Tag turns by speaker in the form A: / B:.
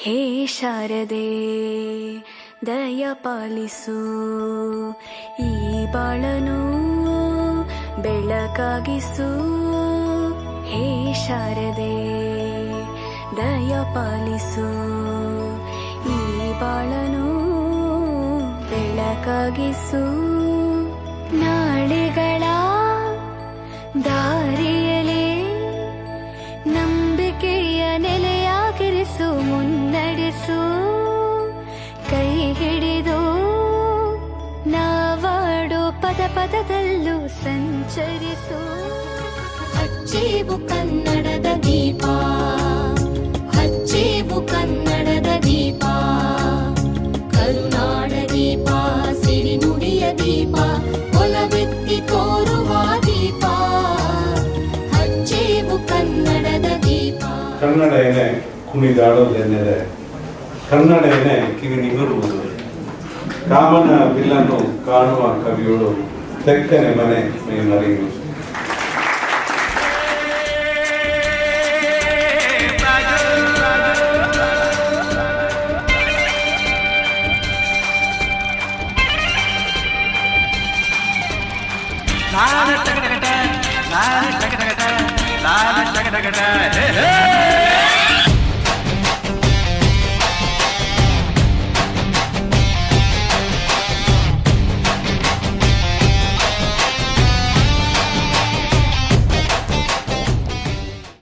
A: ಹೇ ಶಾರದೆ ದಯ ಪಾಲಿಸು, ಈ ಬಾಳನು ಬೆಳಕಾಗಿಸು. ಹೇ ಶಾರದೆ ದಯ ಪಾಲಿಸು, ಈ ಬಾಳನು ಬೆಳಕಾಗಿಸು. ನಾಳೆಗಳ ದಾರಿಯಲೇ ನಂಬಿಕೆಯ ನೆಲೆಯಾಗಿರಿಸು, ಮುನ್ನಡೆಸು. ಕೈ ಹಿಡಿದು ನಾವಾಡೋ ಪದ ಪದದಲ್ಲೂ ಸಂಚರಿಸು.
B: ಹಚ್ಚೇವು ಕನ್ನಡದ ದೀಪ, ಹಚ್ಚೇವು ಕನ್ನಡದ ದೀಪ, ಕರುನಾಡ ದೀಪ, ಸಿರಿನುಡಿಯ ದೀಪ, ಒಲವೆತ್ತಿ ತೋರುವ ದೀಪ. ಹಚ್ಚೇವು ಕನ್ನಡದ ದೀಪ.
C: ಕನ್ನಡ ಏನೇ ಕುಣಿದಾಡೋದೆನ್ನೆದೆ, ಕನ್ನಡ ಏನೇ ಕಿವಿ ನಿಗುರುವುದು. ಕಾಮನ ಬಿಲ್ಲನ್ನು ಕಾಣುವ ಕವಿಯೋಳು ತೆಕ್ಕನೆ ಮನೆ ಮೇಲರಿಯುವುದು.
D: la la la la la la la la la la la